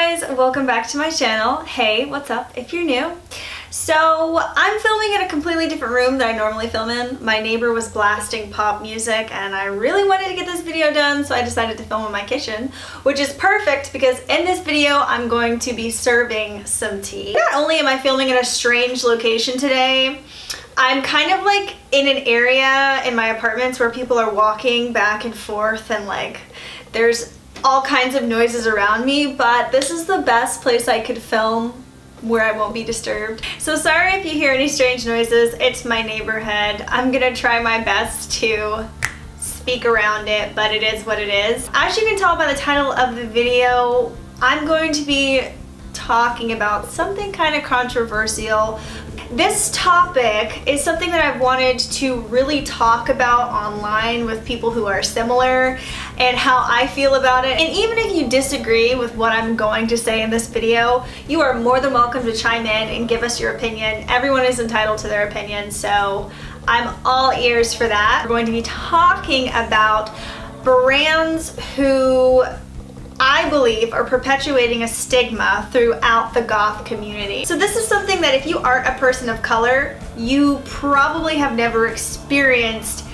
guys, welcome back to my channel. Hey, what's up if you're new? So I'm filming in a completely different room than I normally film in. My neighbor was blasting pop music and I really wanted to get this video done, so I decided to film in my kitchen, which is perfect because in this video I'm going to be serving some tea. Not only am I filming in a strange location today, I'm kind of like in an area in my apartments where people are walking back and forth and like there's all kinds of noises around me, but this is the best place I could film where I won't be disturbed. So sorry if you hear any strange noises, it's my neighborhood. I'm gonna try my best to speak around it, but it is what it is. As you can tell by the title of the video, I'm going to be talking about something kind of controversial. This topic is something that I've wanted to really talk about online with people who are similar and how I feel about it. And even if you disagree with what I'm going to say in this video, you are more than welcome to chime in and give us your opinion. Everyone is entitled to their opinion, so I'm all ears for that. We're going to be talking about brands who I believe are perpetuating a stigma throughout the goth community. So this is something that if you aren't a person of color, you probably have never experienced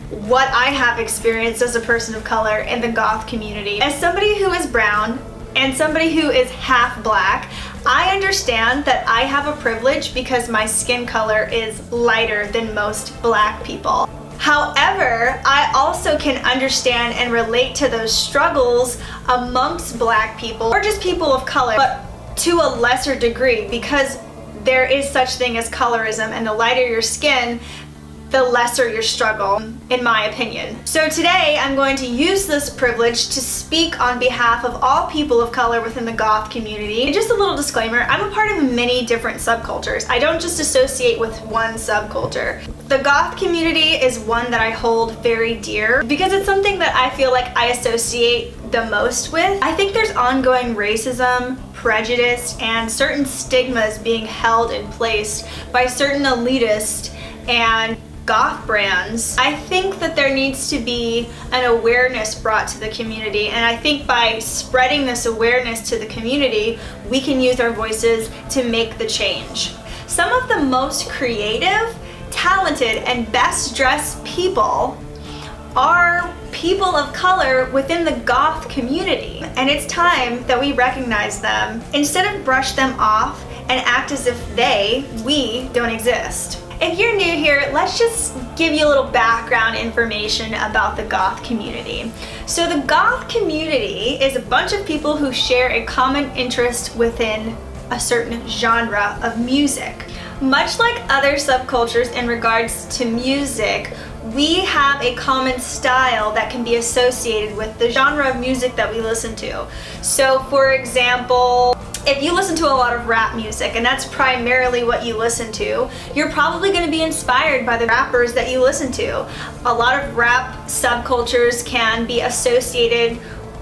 what I have experienced as a person of color in the goth community. As somebody who is brown and somebody who is half black, I understand that I have a privilege because my skin color is lighter than most black people. However, I also can understand and relate to those struggles amongst black people or just people of color, but to a lesser degree because there is such thing as colorism, and the lighter your skin, the lesser your struggle, in my opinion. So today I'm going to use this privilege to speak on behalf of all people of color within the goth community. And just a little disclaimer, I'm a part of many different subcultures. I don't just associate with one subculture. The goth community is one that I hold very dear because it's something that I feel like I associate the most with. I think there's ongoing racism, prejudice, and certain stigmas being held in place by certain elitist and goth brands. I think that there needs to be an awareness brought to the community, and I think by spreading this awareness to the community, we can use our voices to make the change. Some of the most creative, talented, and best dressed people are people of color within the goth community, and it's time that we recognize them instead of brush them off and act as if we don't exist. If you're new here, let's just give you a little background information about the goth community. So the goth community is a bunch of people who share a common interest within a certain genre of music. Much like other subcultures in regards to music, we have a common style that can be associated with the genre of music that we listen to. So for example, if you listen to a lot of rap music and that's primarily what you listen to, you're probably going to be inspired by the rappers that you listen to. A lot of rap subcultures can be associated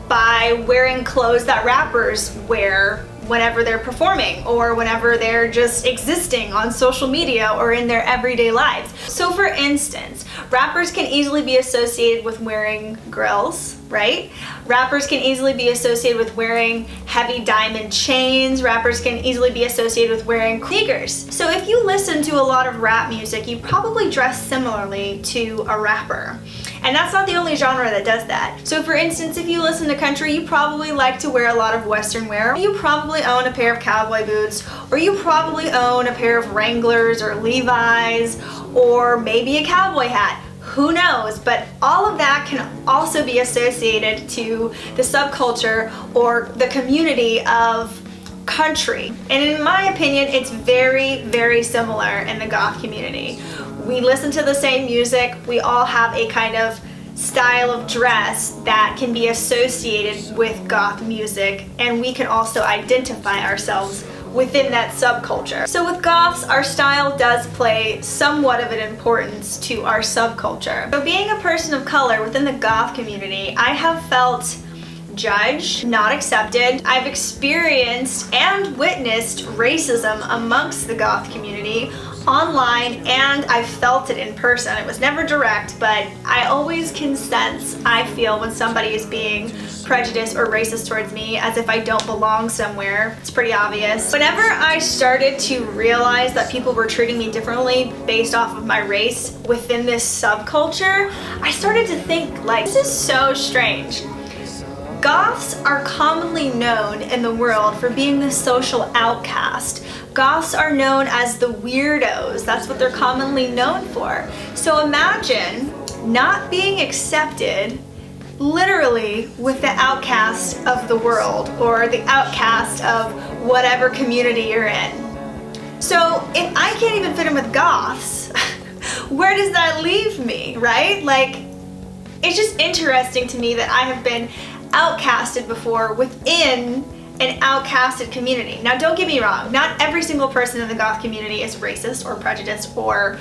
by wearing clothes that rappers wear whenever they're performing or whenever they're just existing on social media or in their everyday lives. So for instance, rappers can easily be associated with wearing grills, right? Rappers can easily be associated with wearing heavy diamond chains. Rappers can easily be associated with wearing sneakers. So if you listen to a lot of rap music, you probably dress similarly to a rapper. And that's not the only genre that does that. So for instance, if you listen to country, you probably like to wear a lot of Western wear. You probably own a pair of cowboy boots, or you probably own a pair of Wranglers or Levi's, or maybe a cowboy hat. Who knows? But all of that can also be associated to the subculture or the community of country. And in my opinion, it's very, very similar in the goth community. We listen to the same music. We all have a kind of style of dress that can be associated with goth music, and we can also identify ourselves within that subculture. So with goths, our style does play somewhat of an importance to our subculture. So being a person of color within the goth community, I have felt judged, not accepted. I've experienced and witnessed racism amongst the goth community online and I felt it in person. It was never direct, but I always can sense, I feel, when somebody is being prejudiced or racist towards me, as if I don't belong somewhere. It's pretty obvious. Whenever I started to realize that people were treating me differently based off of my race within this subculture, I started to think, like, this is so strange. Goths are commonly known in the world for being the social outcast. Goths are known as the weirdos. That's what they're commonly known for. So imagine not being accepted literally with the outcast of the world, or the outcast of whatever community you're in. So if I can't even fit in with Goths, where does that leave me, right? Like, it's just interesting to me that I have been outcasted before within an outcasted community. Now, don't get me wrong, not every single person in the Goth community is racist or prejudiced or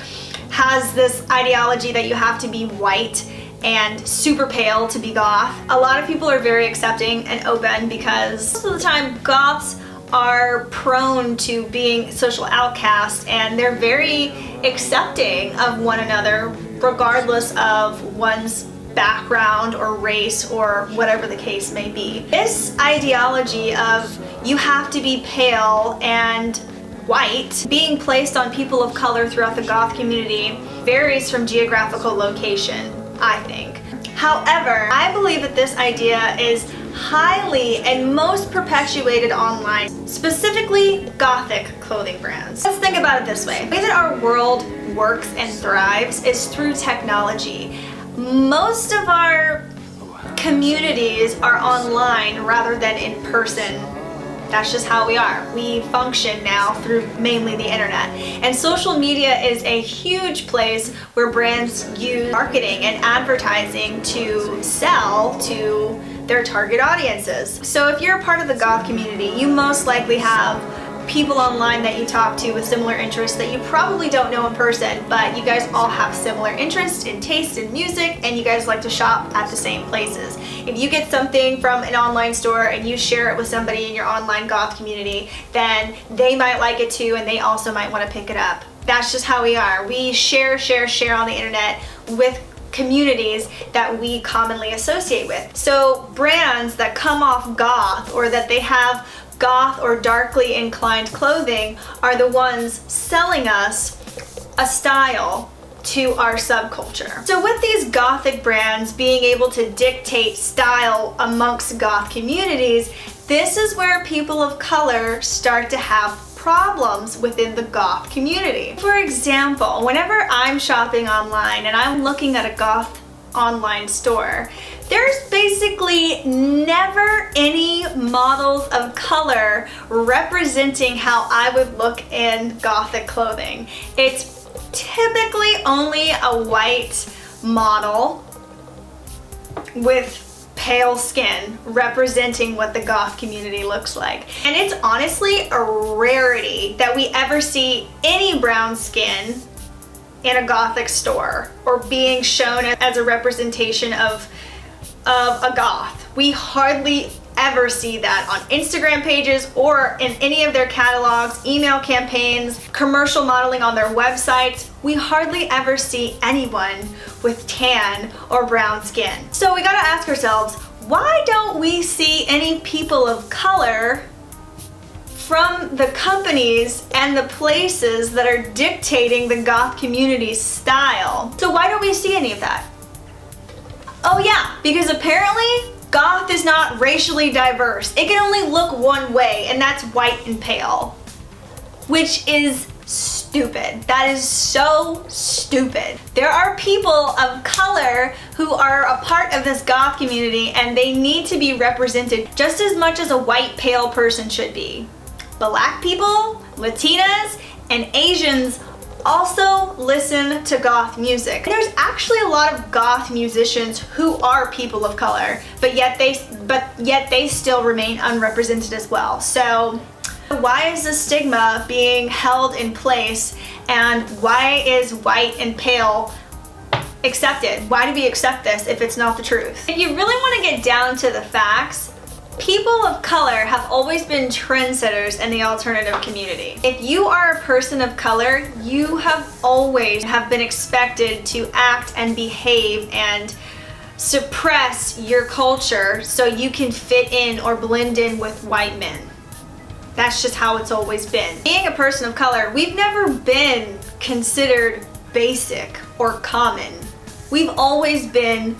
has this ideology that you have to be white and super pale to be Goth. A lot of people are very accepting and open because most of the time Goths are prone to being social outcasts, and they're very accepting of one another regardless of one's background or race or whatever the case may be. This ideology of you have to be pale and white being placed on people of color throughout the Goth community varies from geographical location, I think. However, I believe that this idea is highly and most perpetuated online, specifically Gothic clothing brands. Let's think about it this way. The way that our world works and thrives is through technology. Most of our communities are online rather than in person. That's just how we are. We function now through mainly the internet. And social media is a huge place where brands use marketing and advertising to sell to their target audiences. So if you're a part of the Goth community, you most likely have people online that you talk to with similar interests that you probably don't know in person, but you guys all have similar interests and taste in music, and you guys like to shop at the same places. If you get something from an online store and you share it with somebody in your online Goth community, then they might like it too, and they also might want to pick it up. That's just how we are. We share on the internet with communities that we commonly associate with. So brands that come off Goth, or that they have Goth or darkly inclined clothing, are the ones selling us a style to our subculture. So with these Gothic brands being able to dictate style amongst Goth communities, this is where people of color start to have problems within the Goth community. For example, whenever I'm shopping online and I'm looking at a Goth online store, there's basically never any models of color representing how I would look in Gothic clothing. It's typically only a white model with pale skin representing what the Goth community looks like. And it's honestly a rarity that we ever see any brown skin in a Gothic store or being shown as a representation of a Goth. We hardly ever see that on Instagram pages or in any of their catalogs, email campaigns, commercial modeling on their websites. We hardly ever see anyone with tan or brown skin. So we gotta ask ourselves, why don't we see any people of color from the companies and the places that are dictating the Goth community's style? So why don't we see any of that? Oh yeah, because apparently Goth is not racially diverse. It can only look one way, and that's white and pale, which is stupid. That is so stupid. There are people of color who are a part of this Goth community, and they need to be represented just as much as a white pale person should be. Black people, Latinas, and Asians also listen to Goth music. There's actually a lot of Goth musicians who are people of color, but yet they still remain unrepresented as well. So why is the stigma being held in place, and why is white and pale accepted? Why do we accept this if it's not the truth? If you really want to get down to the facts, People of color have always been trendsetters in the alternative community. If you are a person of color, you have always been expected to act and behave and suppress your culture so you can fit in or blend in with white men. That's just how it's always been. Being a person of color, we've never been considered basic or common. We've always been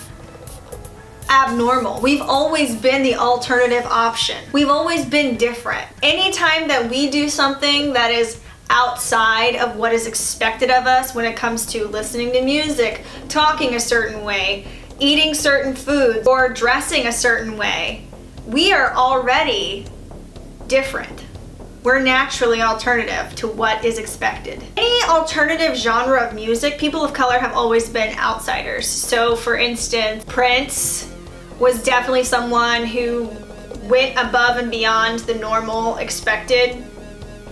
abnormal. We've always been the alternative option. We've always been different. Anytime that we do something that is outside of what is expected of us when it comes to listening to music, talking a certain way, eating certain foods, or dressing a certain way, we are already different. We're naturally alternative to what is expected. Any alternative genre of music, people of color have always been outsiders. So for instance, Prince was definitely someone who went above and beyond the normal expected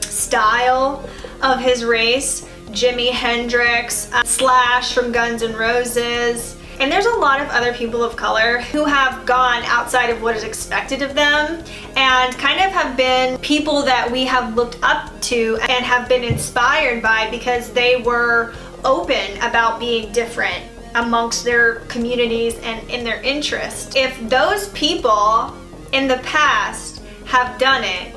style of his race. Jimi Hendrix, Slash from Guns N' Roses. And there's a lot of other people of color who have gone outside of what is expected of them and kind of have been people that we have looked up to and have been inspired by because they were open about being different amongst their communities and in their interests. If those people in the past have done it,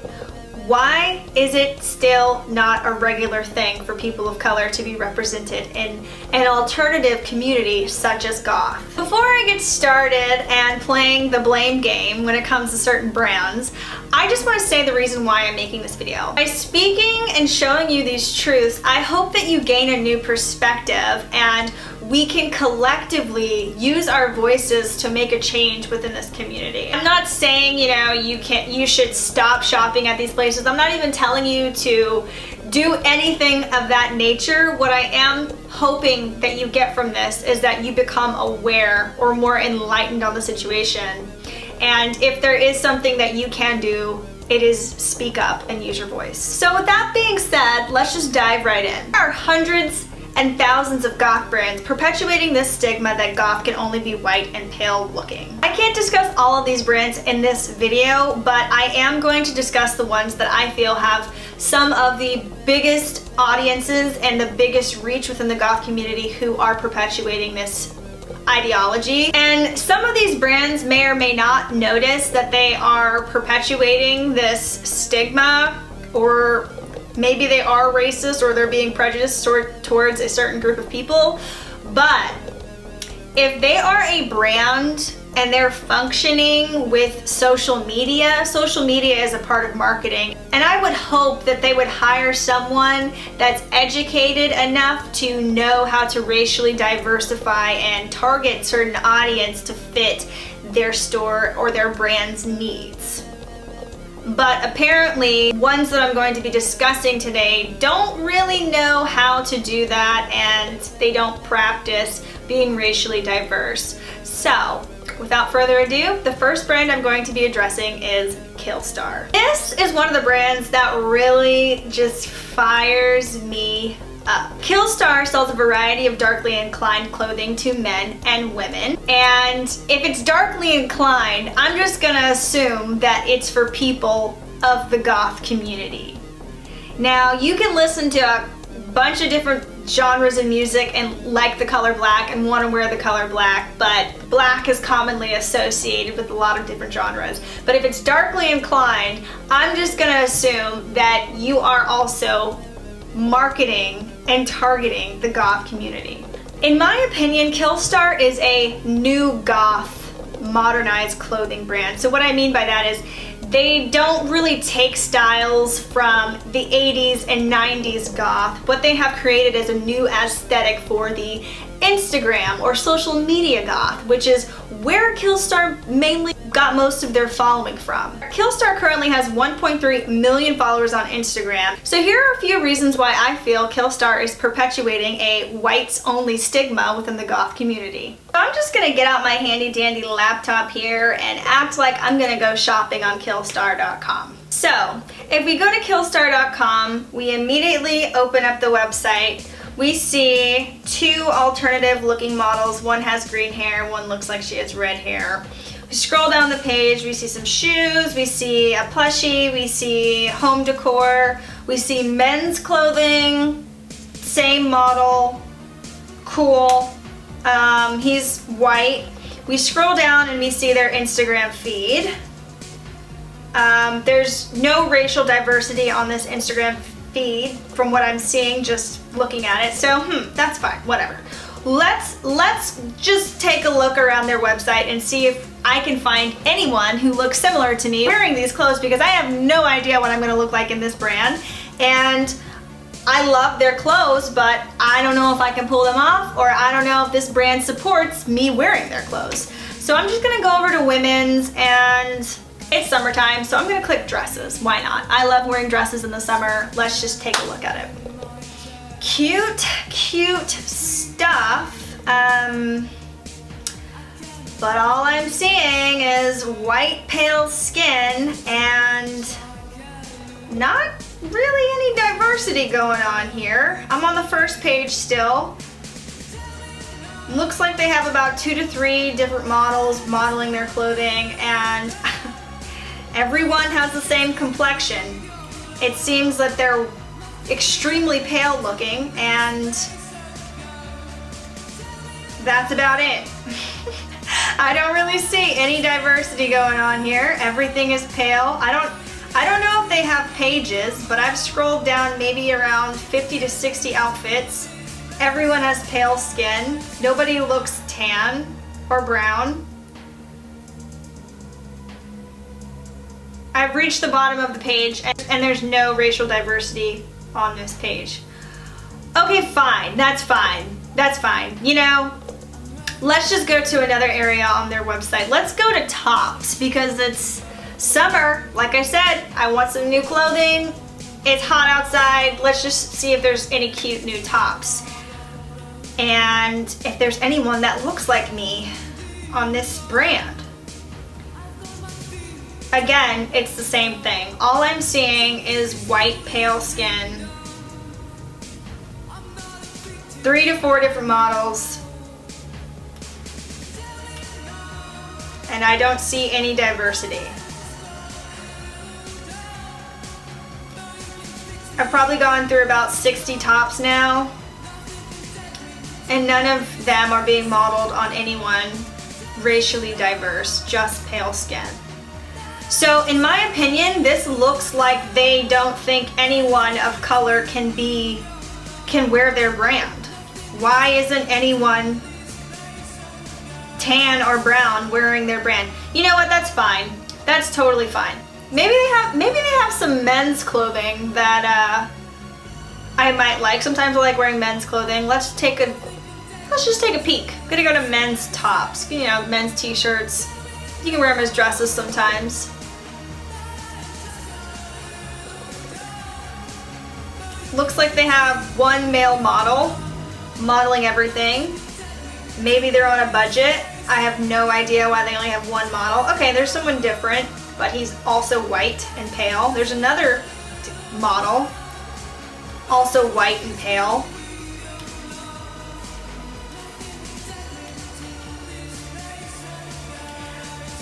why is it still not a regular thing for people of color to be represented in an alternative community such as Goth? Before I get started and playing the blame game when it comes to certain brands, I just want to say the reason why I'm making this video. By speaking and showing you these truths, I hope that you gain a new perspective and we can collectively use our voices to make a change within this community. I'm not saying, you should stop shopping at these places. I'm not even telling you to do anything of that nature. What I am hoping that you get from this is that you become aware or more enlightened on the situation. And if there is something that you can do, it is speak up and use your voice. So with that being said, let's just dive right in. There are hundreds and thousands of goth brands perpetuating this stigma that goth can only be white and pale looking. I can't discuss all of these brands in this video, but I am going to discuss the ones that I feel have some of the biggest audiences and the biggest reach within the goth community who are perpetuating this ideology. And some of these brands may or may not notice that they are perpetuating this stigma, or maybe they are racist or they're being prejudiced towards a certain group of people. But if they are a brand and they're functioning with social media is a part of marketing. And I would hope that they would hire someone that's educated enough to know how to racially diversify and target certain audience to fit their store or their brand's needs. But apparently, ones that I'm going to be discussing today don't really know how to do that, and they don't practice being racially diverse. So, without further ado, the first brand I'm going to be addressing is Killstar. This is one of the brands that really just fires me up. Killstar sells a variety of darkly inclined clothing to men and women, and if it's darkly inclined, I'm just gonna assume that it's for people of the goth community. Now, you can listen to a bunch of different genres of music and like the color black and want to wear the color black, but black is commonly associated with a lot of different genres. But if it's darkly inclined, I'm just gonna assume that you are also marketing and targeting the goth community. In my opinion, Killstar is a new goth modernized clothing brand. So what I mean by that is they don't really take styles from the 80s and 90s goth. What they have created is a new aesthetic for the Instagram or social media goth, which is where Killstar mainly got most of their following from. Killstar currently has 1.3 million followers on Instagram. So here are a few reasons why I feel Killstar is perpetuating a whites-only stigma within the goth community. So I'm just gonna get out my handy dandy laptop here and act like I'm gonna go shopping on Killstar.com. So if we go to Killstar.com, we immediately open up the website. We see two alternative looking models. One has green hair, one looks like she has red hair. We You scroll down the page, we see some shoes, we see a plushie, we see home decor, we see men's clothing, same model, cool. He's white. We scroll down and we see their Instagram feed. There's no racial diversity on this Instagram feed from what I'm seeing just looking at it, so that's fine, whatever. Let's just take a look around their website and see if I can find anyone who looks similar to me wearing these clothes, because I have no idea what I'm gonna look like in this brand. And I love their clothes, but I don't know if I can pull them off, or I don't know if this brand supports me wearing their clothes. So I'm just gonna go over to women's, and it's summertime, so I'm gonna click dresses. Why not? I love wearing dresses in the summer. Let's just take a look at it. Cute, cute stuff. But all I'm seeing is white, pale skin and not really any diversity going on here. I'm on the first page still. Looks like they have about 2 to 3 different models modeling their clothing, and everyone has the same complexion. It seems that they're extremely pale looking, and that's about it. I don't really see any diversity going on here. Everything is pale. I don't know if they have pages, but I've scrolled down maybe around 50 to 60 outfits. Everyone has pale skin. Nobody looks tan or brown. I've reached the bottom of the page, and there's no racial diversity on this page. Okay, fine. That's fine. That's fine. You know, let's just go to another area on their website. Let's go to tops, because it's summer. Like I said, I want some new clothing. It's hot outside. Let's just see if there's any cute new tops. And if there's anyone that looks like me on this brand. Again, it's the same thing. All I'm seeing is white, pale skin. 3 to 4 different models. And I don't see any diversity. I've probably gone through about 60 tops now, and none of them are being modeled on anyone racially diverse, just pale skin. So in my opinion, this looks like they don't think anyone of color can wear their brand. Why isn't anyone tan or brown wearing their brand? You know what, that's fine. That's totally fine. Maybe they have some men's clothing that I might like. Sometimes I like wearing men's clothing. Let's just take a peek. I'm gonna go to men's tops. You know, men's t-shirts. You can wear them as dresses sometimes. Looks like they have one male model modeling everything. Maybe they're on a budget. I have no idea why they only have one model. Okay, there's someone different, but he's also white and pale. There's another model, also white and pale.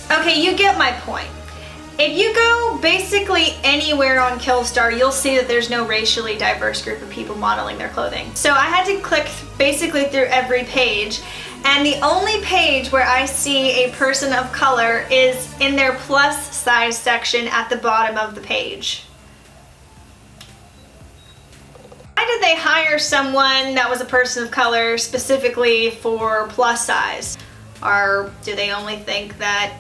Okay, you get my point. If you go basically anywhere on Killstar, you'll see that there's no racially diverse group of people modeling their clothing. So I had to click basically through every page, and the only page where I see a person of color is in their plus size section at the bottom of the page. Why did they hire someone that was a person of color specifically for plus size? Or do they only think that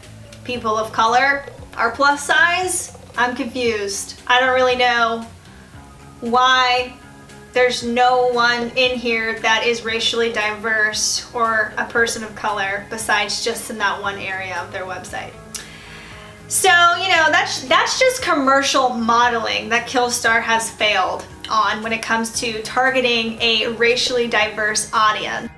people of color are plus size? I'm confused. I don't really know why there's no one in here that is racially diverse or a person of color besides just in that one area of their website. So, you know, that's just commercial modeling that Killstar has failed on when it comes to targeting a racially diverse audience.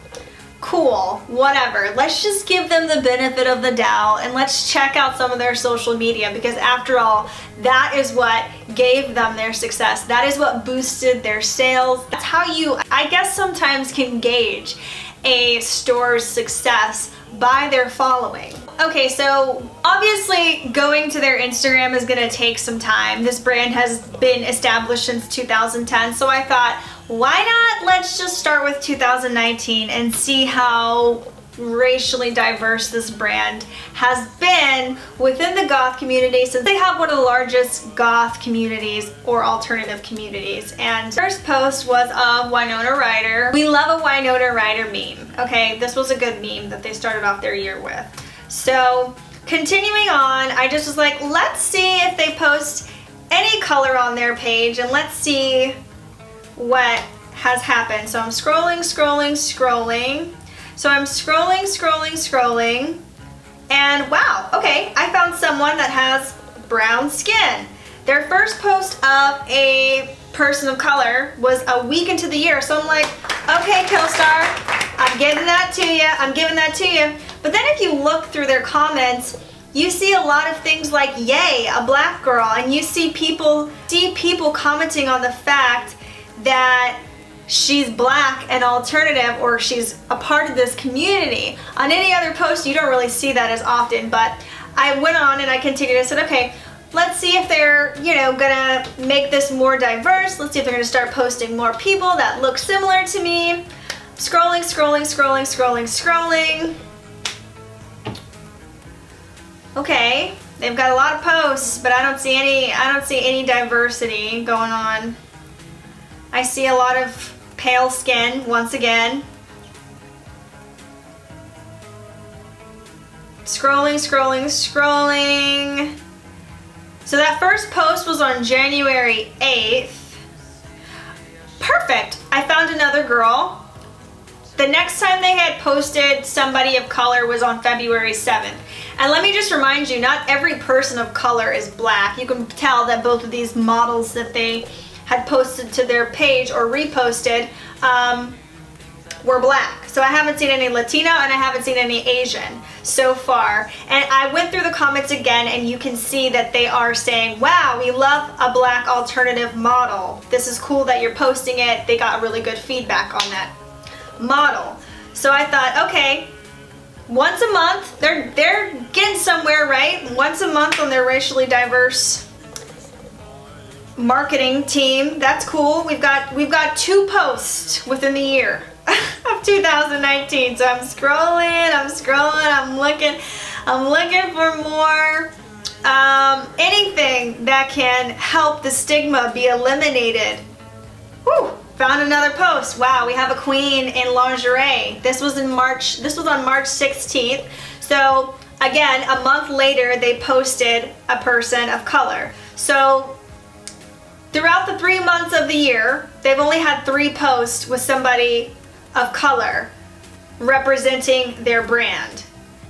Cool, whatever. Let's just give them the benefit of the doubt and let's check out some of their social media, because after all, that is what gave them their success. That is what boosted their sales. That's how you, I guess, sometimes can gauge a store's success by their following. okay, so obviously going to their Instagram is gonna take some time. This brand has been established since 2010, so I thought, why not let's just start with 2019 and see how racially diverse this brand has been within the goth community, since they have one of the largest goth communities or alternative communities. And first post was of Winona Ryder. We love a Winona Ryder meme. Okay, this was a good meme that they started off their year with. So continuing on, I just was like, let's see if they post any color on their page and let's see what has happened. So I'm scrolling. So I'm scrolling, and wow, okay, I found someone that has brown skin. Their first post of a person of color was a week into the year, so I'm like, okay, Killstar, I'm giving that to you. But then if you look through their comments, you see a lot of things like, yay, a black girl, and you see people commenting on the fact that she's black and alternative, or she's a part of this community. On any other post, you don't really see that as often, but I went on and I continued. I said, okay, let's see if they're, gonna make this more diverse. Let's see if they're gonna start posting more people that look similar to me. Scrolling. Okay, they've got a lot of posts, but I don't see any diversity going on. I see a lot of pale skin once again. Scrolling. So that first post was on January 8th. Perfect. I found another girl. The next time they had posted somebody of color was on February 7th. And let me just remind you, not every person of color is black. You can tell that both of these models that they had posted to their page or reposted were black. So I haven't seen any Latino and I haven't seen any Asian so far. And I went through the comments again, and you can see that they are saying, wow, we love a black alternative model. This is cool that you're posting it. They got really good feedback on that model. So I thought, okay, once a month, they're getting somewhere, right? Once a month on their racially diverse marketing team. That's cool. We've got 2 posts within the year of 2019. So I'm scrolling, I'm looking for more anything that can help the stigma be eliminated. Whew, found another post. Wow, we have a queen in lingerie. This was on March 16th. So again, a month later they posted a person of color. So throughout the 3 months of the year, they've only had 3 posts with somebody of color representing their brand.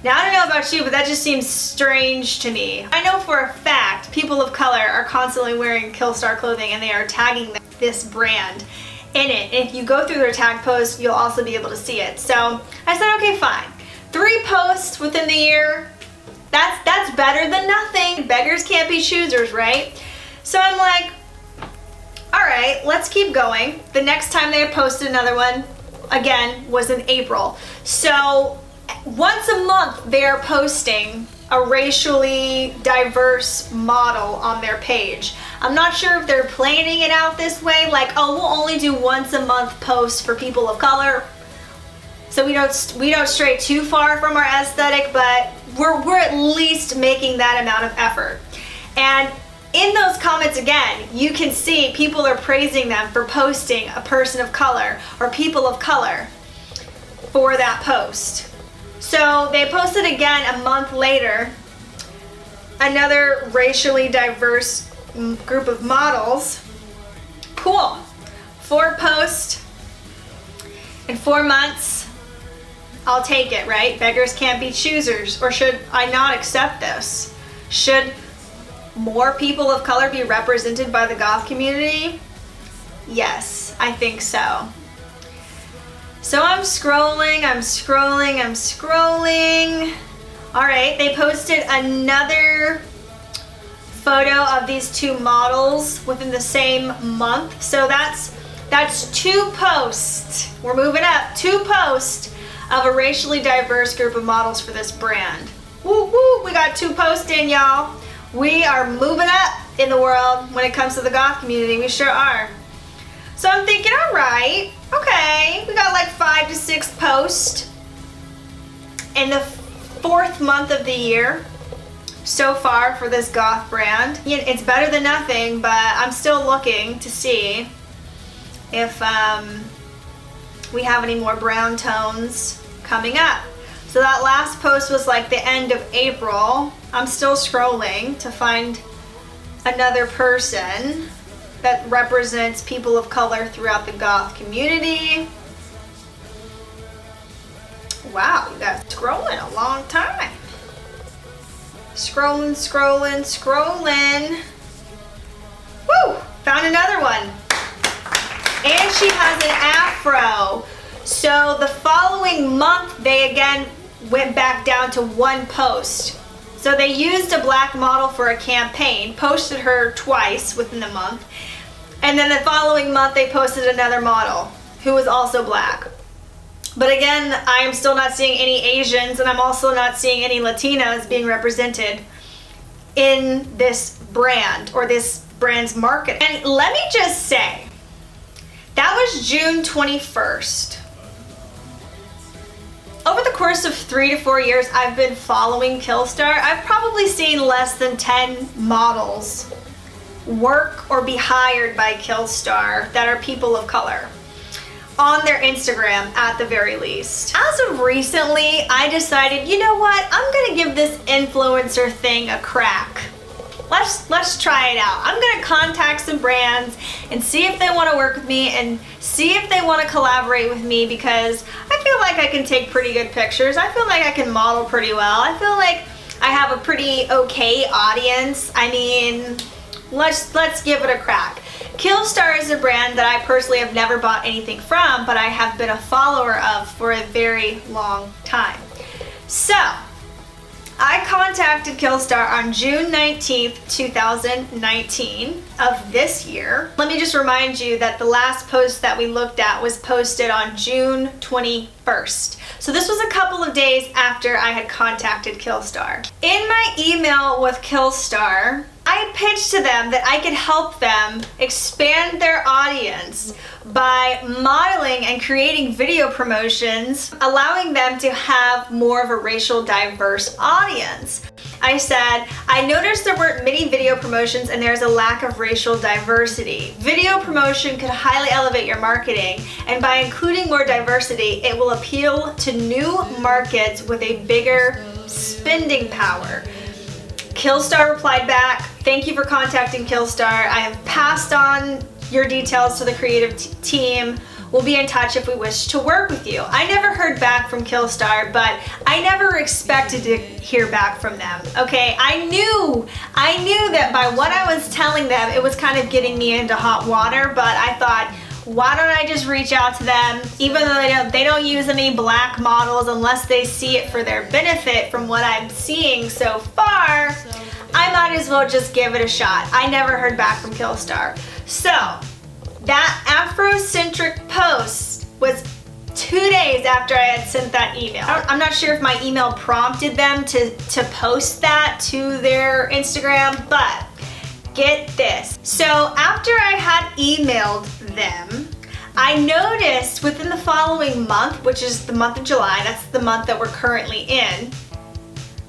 Now, I don't know about you, but that just seems strange to me. I know for a fact people of color are constantly wearing Killstar clothing and they are tagging this brand in it. And if you go through their tag posts, you'll also be able to see it. So I said, okay, fine. 3 posts within the year, that's better than nothing. Beggars can't be choosers, right? So I'm like, all right, let's keep going. The next time they posted another one, again, was in April. So once a month, they're posting a racially diverse model on their page. I'm not sure if they're planning it out this way, like, oh, we'll only do once a month posts for people of color, so we don't stray too far from our aesthetic, but we're at least making that amount of effort. And in those comments again, you can see people are praising them for posting a person of color or people of color for that post. So they posted again a month later, another racially diverse group of models. Cool. 4 posts in 4 months. I'll take it, right? Beggars can't be choosers. Or should I not accept this? Should more people of color be represented by the goth community? Yes, I think so. So I'm scrolling. All right, they posted another photo of these 2 models within the same month. So that's 2 posts. We're moving up. 2 posts of a racially diverse group of models for this brand. Woo woo, we got 2 posts in, y'all. We are moving up in the world when it comes to the goth community. We sure are. So I'm thinking, all right, okay, we got like 5 to 6 posts in the 4th month of the year so far for this goth brand. It's better than nothing, but I'm still looking to see if we have any more brown tones coming up. So that last post was like the end of April. I'm still scrolling to find another person that represents people of color throughout the goth community. Wow, you guys scrolling a long time. Scrolling, scrolling, scrolling. Woo! Found another one. And she has an afro. So the following month, they again went back down to 1 post. So they used a black model for a campaign, posted her twice within the month, and then the following month they posted another model who was also black. But again, I am still not seeing any Asians, and I'm also not seeing any Latinas being represented in this brand or this brand's market. And let me just say, that was June 21st. Over the course of 3 to 4 years I've been following Killstar, I've probably seen less than 10 models work or be hired by Killstar that are people of color on their Instagram at the very least. As of recently, I decided, you know what, I'm gonna give this influencer thing a crack. Let's try it out. I'm gonna contact some brands and see if they wanna work with me and see if they wanna collaborate with me, because I feel like I can take pretty good pictures. I feel like I can model pretty well. I feel like I have a pretty okay audience. I mean, let's give it a crack. Killstar is a brand that I personally have never bought anything from, but I have been a follower of for a very long time. So, I contacted Killstar on June 19th, 2019 of this year. Let me just remind you that the last post that we looked at was posted on June 21st. So this was a couple of days after I had contacted Killstar. In my email with Killstar, I pitched to them that I could help them expand their audience by modeling and creating video promotions, allowing them to have more of a racial diverse audience. I said, I noticed there weren't many video promotions and there's a lack of racial diversity. Video promotion could highly elevate your marketing, and by including more diversity, it will appeal to new markets with a bigger spending power. Killstar replied back, thank you for contacting Killstar. I have passed on your details to the creative team. We'll be in touch if we wish to work with you. I never heard back from Killstar, but I never expected to hear back from them, okay? I knew that by what I was telling them, it was kind of getting me into hot water, but I thought, why don't I just reach out to them? Even though they don't use any black models unless they see it for their benefit from what I'm seeing so far, I might as well just give it a shot. I never heard back from Killstar. So, that Afrocentric post was 2 days after I had sent that email. I'm not sure if my email prompted them to post that to their Instagram, but get this. So after I had emailed them, I noticed within the following month, which is the month of July, that's the month that we're currently in,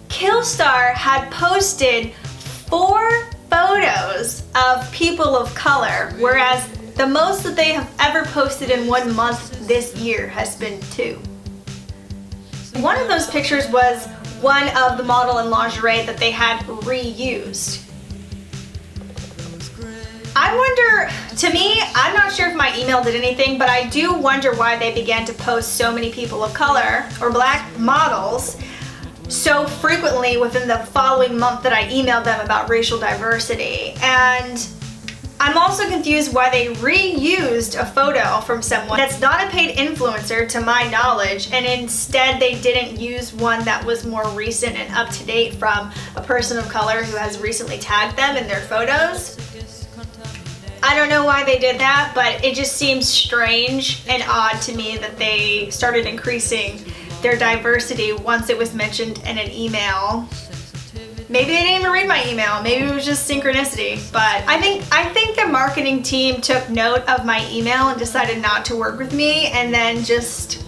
Killstar had posted 4 photos of people of color, whereas the most that they have ever posted in 1 month this year has been 2. One of those pictures was one of the model in lingerie that they had reused. I wonder, to me, I'm not sure if my email did anything, but I do wonder why they began to post so many people of color or black models so frequently within the following month that I emailed them about racial diversity. And I'm also confused why they reused a photo from someone that's not a paid influencer to my knowledge, and instead they didn't use one that was more recent and up to date from a person of color who has recently tagged them in their photos. I don't know why they did that, but it just seems strange and odd to me that they started increasing their diversity once it was mentioned in an email. Maybe they didn't even read my email. Maybe it was just synchronicity. But I think the marketing team took note of my email and decided not to work with me, and then just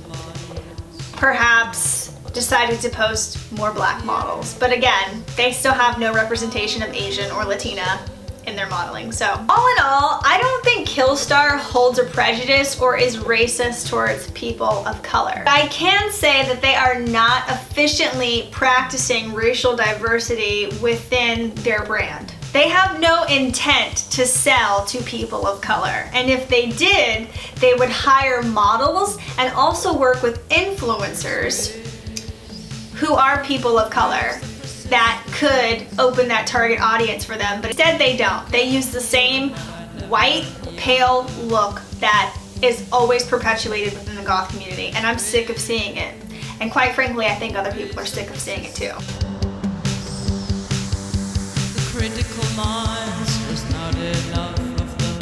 perhaps decided to post more black models. But again, they still have no representation of Asian or Latina in their modeling. So all in all, I don't think Killstar holds a prejudice or is racist towards people of color. I can say that they are not efficiently practicing racial diversity within their brand. They have no intent to sell to people of color. And if they did, they would hire models and also work with influencers who are people of color that could open that target audience for them, but instead they don't. They use the same white, pale look that is always perpetuated within the goth community, and I'm sick of seeing it. And quite frankly, I think other people are sick of seeing it too. The critical minds was not enough of them.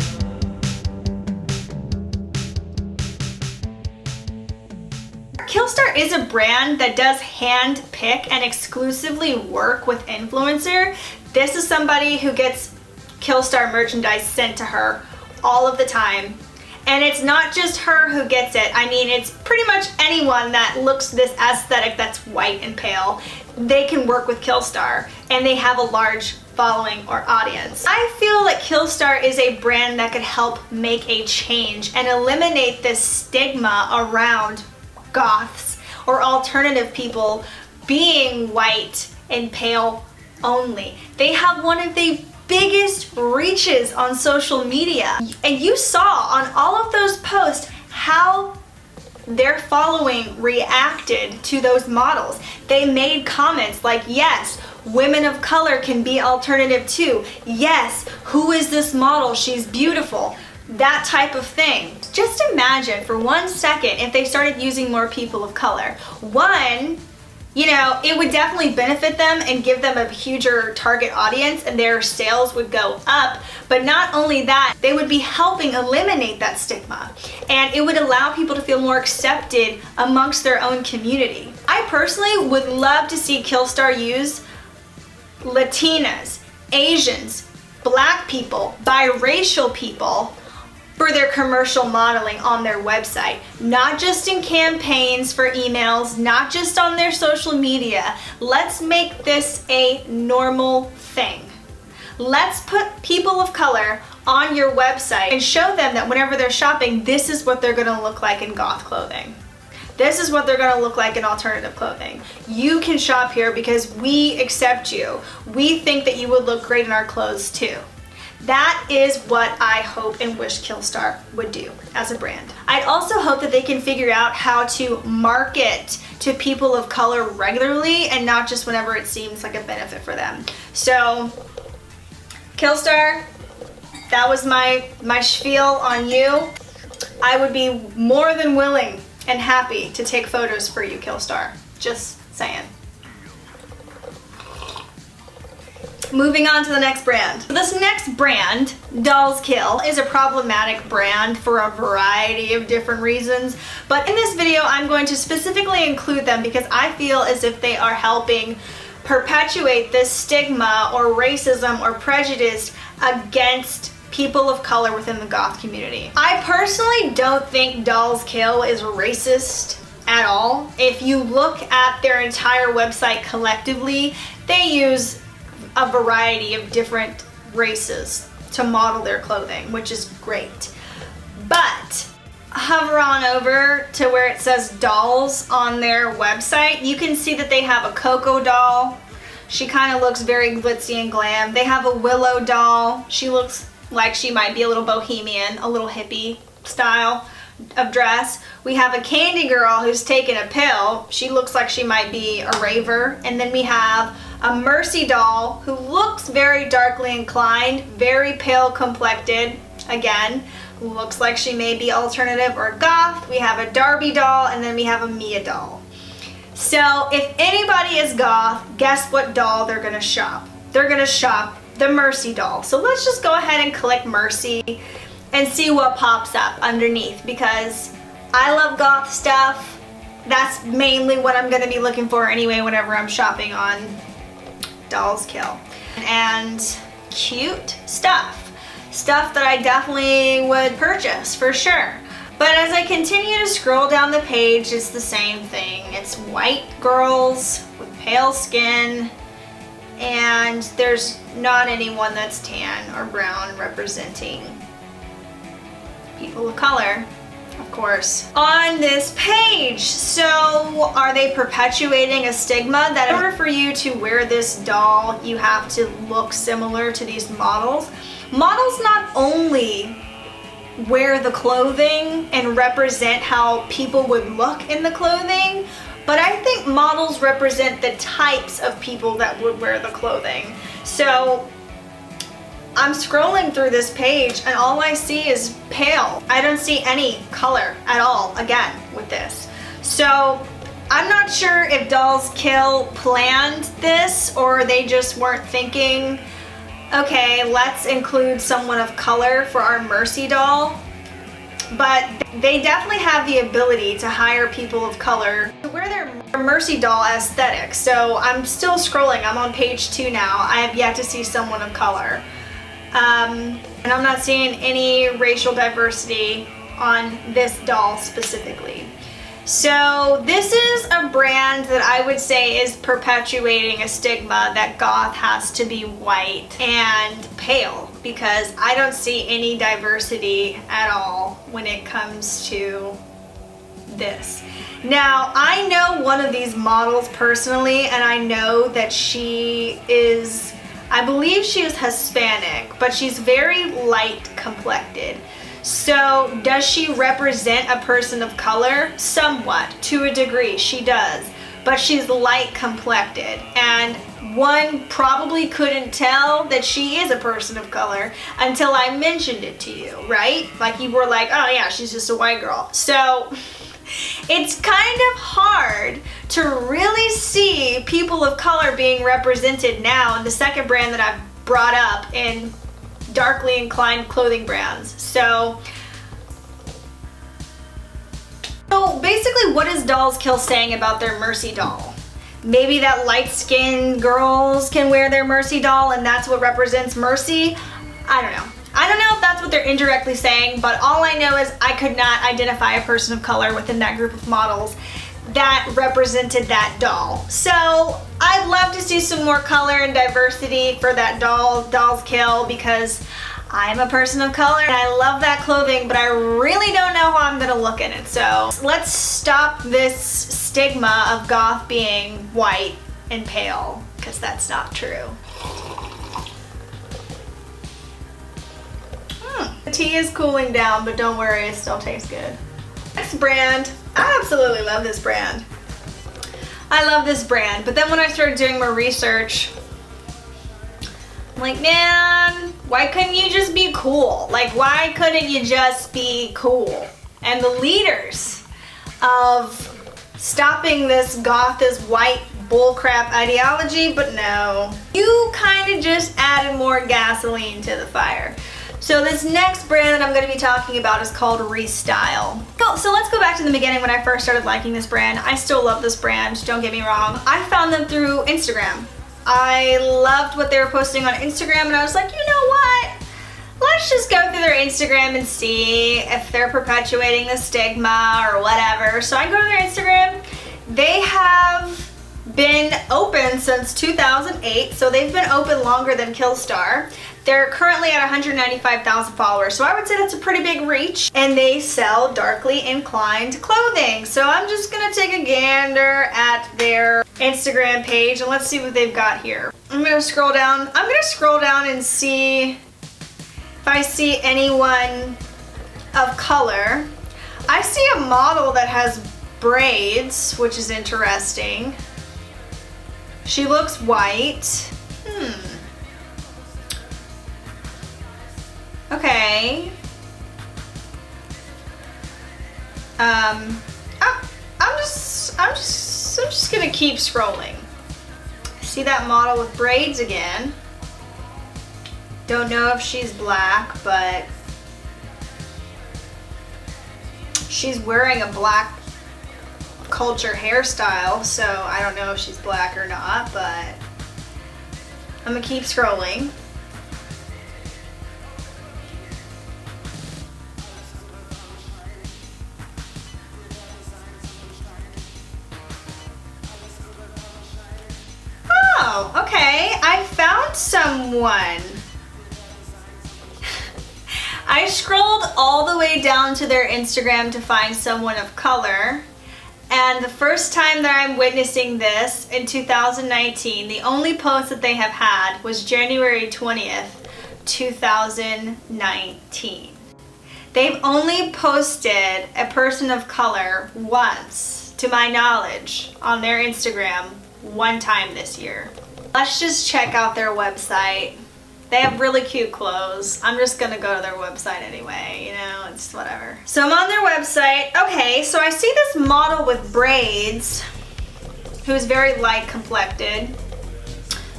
Killstar is a brand that does hand pick and exclusively work with influencer. This is somebody who gets Killstar merchandise sent to her all of the time. And it's not just her who gets it. I mean, it's pretty much anyone that looks this aesthetic that's white and pale. They can work with Killstar, and they have a large following or audience. I feel that Killstar is a brand that could help make a change and eliminate this stigma around goths or alternative people being white and pale only. They have one of the biggest reaches on social media, and you saw on all of those posts how their following reacted to those models. They made comments like, yes, women of color can be alternative too. Yes, who is this model? She's beautiful. That type of thing. Just imagine for 1 second if they started using more people of color. One, you know, it would definitely benefit them and give them a huger target audience, and their sales would go up. But not only that, they would be helping eliminate that stigma, and it would allow people to feel more accepted amongst their own community. I personally would love to see Killstar use Latinas, Asians, Black people, biracial people for their commercial modeling on their website. Not just in campaigns for emails, not just on their social media. Let's make this a normal thing. Let's put people of color on your website and show them that whenever they're shopping, this is what they're gonna look like in goth clothing. This is what they're gonna look like in alternative clothing. You can shop here because we accept you. We think that you would look great in our clothes too. That is what I hope and wish Killstar would do as a brand. I'd also hope that they can figure out how to market to people of color regularly and not just whenever it seems like a benefit for them. So, Killstar, that was my spiel on you. I would be more than willing and happy to take photos for you, Killstar. Just saying. Moving on to the next brand. This next brand, DollsKill, is a problematic brand for a variety of different reasons, but in this video I'm going to specifically include them because I feel as if they are helping perpetuate this stigma or racism or prejudice against people of color within the goth community. I personally don't think DollsKill is racist at all. If you look at their entire website collectively, they use a variety of different races to model their clothing, which is great. But hover on over to where it says dolls on their website. You can see that they have a Coco doll. She kind of looks very glitzy and glam. They have a Willow doll. She looks like she might be a little bohemian, a little hippie style of dress. We have a Candy Girl who's taking a pill. She looks like she might be a raver. And then we have a Mercy doll who looks very darkly inclined, very pale complected. Again, looks like she may be alternative or goth. We have a Darby doll, and then we have a Mia doll. So if anybody is goth, guess what doll they're gonna shop? They're gonna shop the Mercy doll. So let's just go ahead and click Mercy and see what pops up underneath, because I love goth stuff That's mainly what I'm gonna be looking for anyway whenever I'm shopping on DollsKill. And cute stuff. Stuff that I definitely would purchase for sure. But as I continue to scroll down the page, it's the same thing. It's white girls with pale skin, and there's not anyone that's tan or brown representing people of color, of course, on this page. So are they perpetuating a stigma that in order for you to wear this doll, you have to look similar to these models? Models not only wear the clothing and represent how people would look in the clothing, but I think models represent the types of people that would wear the clothing. So I'm scrolling through this page and all I see is pale. I don't see any color at all, again, with this. So I'm not sure if DollsKill planned this or they just weren't thinking, okay, let's include someone of color for our Mercy doll. But they definitely have the ability to hire people of color to wear their Mercy doll aesthetic. So I'm still scrolling. I'm on page 2 now. I have yet to see someone of color. And I'm not seeing any racial diversity on this doll specifically. So this is a brand that I would say is perpetuating a stigma that goth has to be white and pale, because I don't see any diversity at all when it comes to this. Now, I know one of these models personally, and I know that she is, I believe she is Hispanic, but she's very light complected. So does she represent a person of color? Somewhat, to a degree, she does. But she's light complected, and one probably couldn't tell that she is a person of color until I mentioned it to you, right? Like you were like, oh yeah, she's just a white girl. So it's kind of hard to really see people of color being represented now in the second brand that I've brought up in darkly inclined clothing brands. So basically, what is DollsKill saying about their Mercy doll? Maybe that light-skinned girls can wear their Mercy doll and that's what represents Mercy? I don't know. I don't know if that's what they're indirectly saying, but all I know is I could not identify a person of color within that group of models that represented that doll. So I'd love to see some more color and diversity for that DollsKill, because I'm a person of color and I love that clothing, but I really don't know how I'm gonna look in it. So let's stop this stigma of goth being white and pale, because that's not true. The tea is cooling down, but don't worry, it still tastes good. Next brand, I absolutely love this brand. I love this brand, but then when I started doing more research, I'm like, man, why couldn't you just be cool? Like, why couldn't you just be cool? And the leaders of stopping this goth is white bullcrap ideology, but no. You kind of just added more gasoline to the fire. So this next brand that I'm going to be talking about is called Restyle. So let's go back to the beginning when I first started liking this brand. I still love this brand, don't get me wrong. I found them through Instagram. I loved what they were posting on Instagram, and I was like, you know what? Let's just go through their Instagram and see if they're perpetuating the stigma or whatever. So I go to their Instagram. They have been open since 2008, so they've been open longer than Killstar. They're currently at 195,000 followers, so I would say that's a pretty big reach. And they sell darkly inclined clothing. So I'm just gonna take a gander at their Instagram page and let's see what they've got here. I'm gonna scroll down. I'm gonna scroll down and see if I see anyone of color. I see a model that has braids, which is interesting. She looks white. Okay. I'm just gonna keep scrolling. See that model with braids again. Don't know if she's black, but she's wearing a black culture hairstyle, so I don't know if she's black or not, but I'm gonna keep scrolling. Oh, okay. I found someone. I scrolled all the way down to their Instagram to find someone of color. And the first time that I'm witnessing this in 2019, the only post that they have had was January 20th, 2019. They've only posted a person of color once, to my knowledge, on their Instagram one time this year. Let's just check out their website. They have really cute clothes. I'm just gonna go to their website anyway, you know, it's whatever. So I'm on their website. Okay, so I see this model with braids who's very light complected,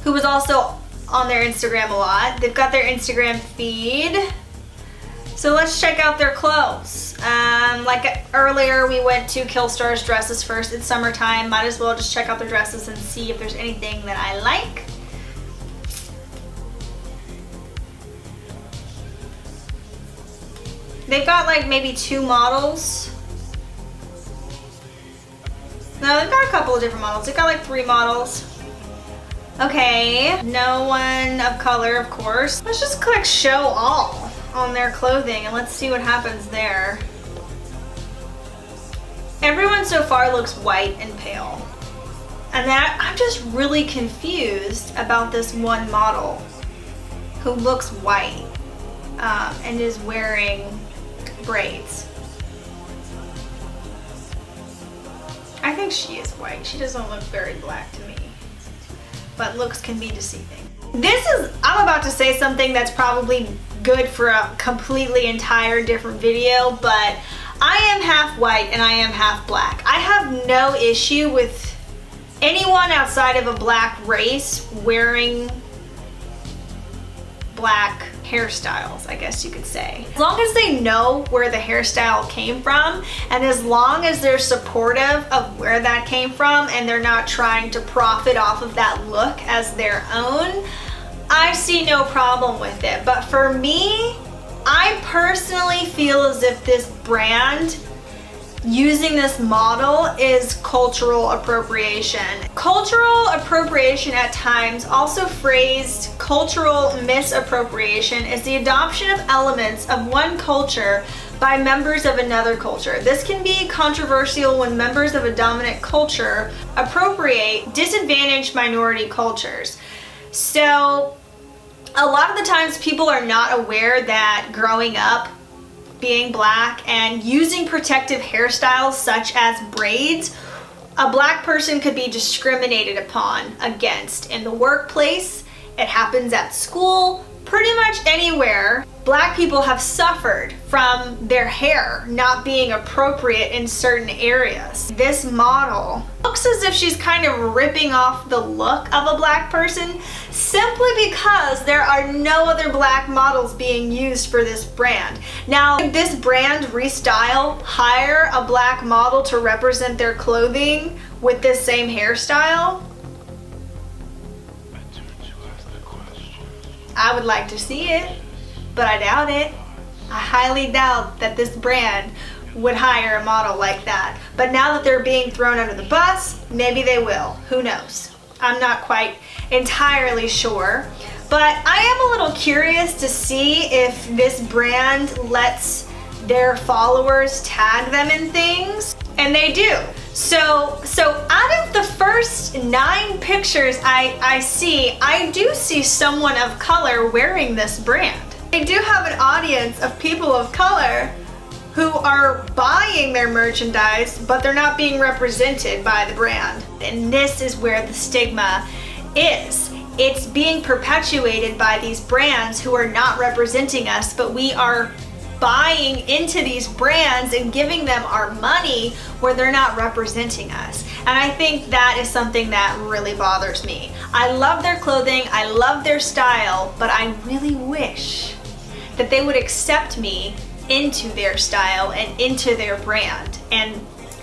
who was also on their Instagram a lot. They've got their Instagram feed. So let's check out their clothes. Like earlier, we went to Killstar's dresses first. It's summertime. Might as well just check out their dresses and see if there's anything that I like. They've got like maybe 2 models. No, they've got a couple of different models. They've got like 3 models. Okay, no one of color, of course. Let's just click show all on their clothing and let's see what happens there. Everyone so far looks white and pale. And that I'm just really confused about this one model who looks white and is wearing braids. I think she is white. She doesn't look very black to me. But looks can be deceiving. I'm about to say something that's probably good for a completely entire different video, but I am half white and I am half black. I have no issue with anyone outside of a black race wearing black hairstyles, I guess you could say. As long as they know where the hairstyle came from, and as long as they're supportive of where that came from and they're not trying to profit off of that look as their own, I see no problem with it. But for me, I personally feel as if this brand using this model is cultural appropriation. Cultural appropriation at times, also phrased cultural misappropriation, is the adoption of elements of one culture by members of another culture. This can be controversial when members of a dominant culture appropriate disadvantaged minority cultures. So a lot of the times people are not aware that growing up being black and using protective hairstyles such as braids, a black person could be discriminated upon against in the workplace. It happens at school, pretty much anywhere. Black people have suffered from their hair not being appropriate in certain areas. This model looks as if she's kind of ripping off the look of a black person simply because there are no other black models being used for this brand. Now, did this brand, Restyle, hire a black model to represent their clothing with this same hairstyle? I would like to see it, but I doubt it. I highly doubt that this brand would hire a model like that. But now that they're being thrown under the bus, maybe they will. Who knows? I'm not quite entirely sure. But I am a little curious to see if this brand lets their followers tag them in things, and they do. So out of the first 9 pictures I do see someone of color wearing this brand. They do have an audience of people of color who are buying their merchandise, but they're not being represented by the brand. And this is where the stigma is. It's being perpetuated by these brands who are not representing us, but we are buying into these brands and giving them our money where they're not representing us. And I think that is something that really bothers me. I love their clothing, I love their style, but I really wish that they would accept me into their style and into their brand and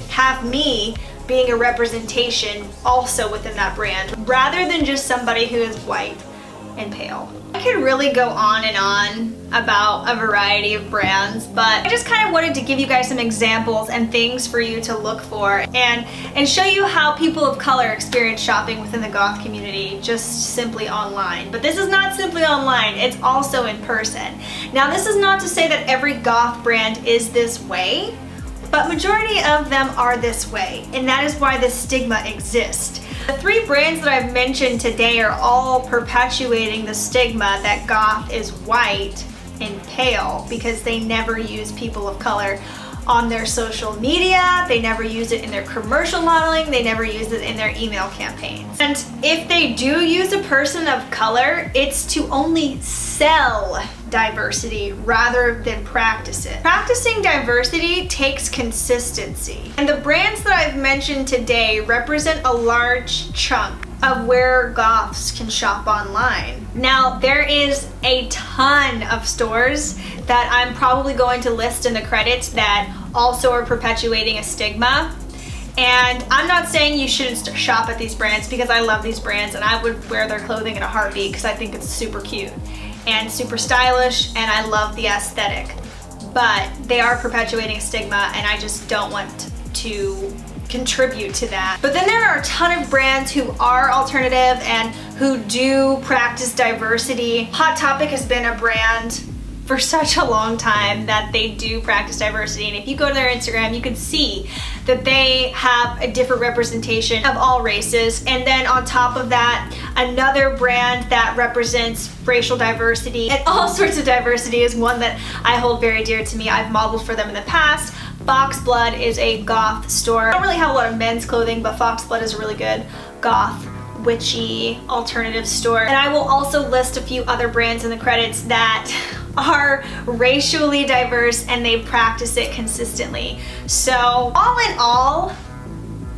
have me being a representation also within that brand, rather than just somebody who is white and pale. I could really go on and on about a variety of brands, but I just kind of wanted to give you guys some examples and things for you to look for and show you how people of color experience shopping within the goth community just simply online. But this is not simply online, it's also in person. Now, this is not to say that every goth brand is this way, but majority of them are this way, and that is why the stigma exists. The 3 brands that I've mentioned today are all perpetuating the stigma that goth is white and pale because they never use people of color on their social media, they never use it in their commercial modeling, they never use it in their email campaigns. And if they do use a person of color, it's to only sell diversity rather than practice it. Practicing diversity takes consistency. And the brands that I've mentioned today represent a large chunk of where goths can shop online. Now, there is a ton of stores that I'm probably going to list in the credits that also are perpetuating a stigma. And I'm not saying you shouldn't shop at these brands, because I love these brands and I would wear their clothing in a heartbeat because I think it's super cute and super stylish and I love the aesthetic. But they are perpetuating a stigma and I just don't want to contribute to that. But then there are a ton of brands who are alternative and who do practice diversity. Hot Topic has been a brand for such a long time that they do practice diversity, and if you go to their Instagram, you can see that they have a different representation of all races. And then on top of that, another brand that represents racial diversity and all sorts of diversity is one that I hold very dear to me. I've modeled for them in the past. Foxblood is a goth store. I don't really have a lot of men's clothing, but Foxblood is a really good goth, witchy, alternative store. And I will also list a few other brands in the credits that are racially diverse and they practice it consistently. So all in all,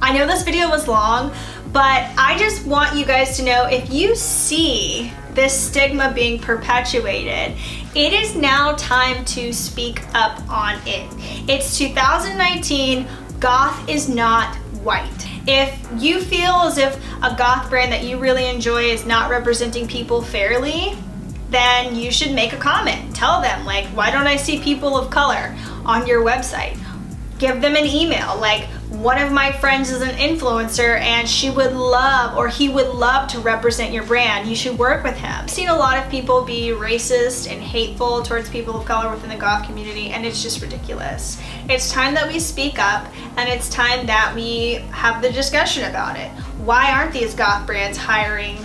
I know this video was long, but I just want you guys to know, if you see this stigma being perpetuated, it is now time to speak up on it. It's 2019, goth is not white. If you feel as if a goth brand that you really enjoy is not representing people fairly, then you should make a comment. Tell them, like, why don't I see people of color on your website? Give them an email, like, one of my friends is an influencer and she would love, or he would love to represent your brand. You should work with him. I've seen a lot of people be racist and hateful towards people of color within the goth community, and it's just ridiculous. It's time that we speak up, and it's time that we have the discussion about it. Why aren't these goth brands hiring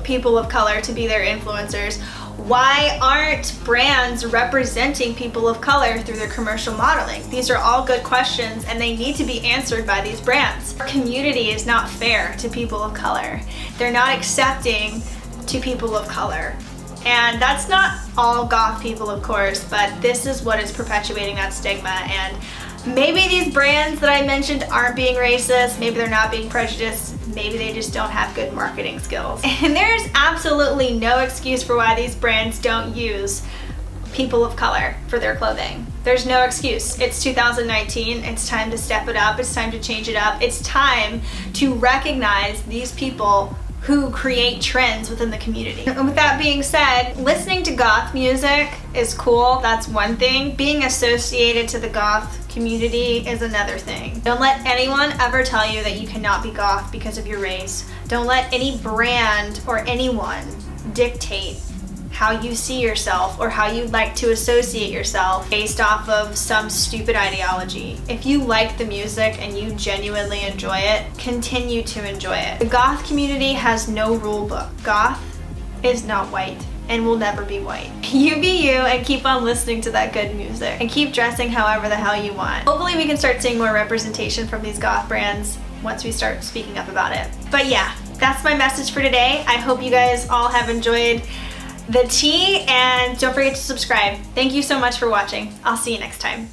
people of color to be their influencers? Why aren't brands representing people of color through their commercial modeling? These are all good questions and they need to be answered by these brands. Our community is not fair to people of color. They're not accepting to people of color. And that's not all goth people, of course, but this is what is perpetuating that stigma. And maybe these brands that I mentioned aren't being racist, maybe they're not being prejudiced, maybe they just don't have good marketing skills. And there is absolutely no excuse for why these brands don't use people of color for their clothing. There's no excuse. It's 2019, it's time to step it up, it's time to change it up, it's time to recognize these people who create trends within the community. And with that being said, listening to goth music is cool, that's one thing. Being associated to the goth community is another thing. Don't let anyone ever tell you that you cannot be goth because of your race. Don't let any brand or anyone dictate how you see yourself or how you'd like to associate yourself based off of some stupid ideology. If you like the music and you genuinely enjoy it, continue to enjoy it. The goth community has no rule book. Goth is not white and will never be white. You be you and keep on listening to that good music and keep dressing however the hell you want. Hopefully we can start seeing more representation from these goth brands once we start speaking up about it. But yeah, that's my message for today. I hope you guys all have enjoyed the tea, and don't forget to subscribe. Thank you so much for watching. I'll see you next time.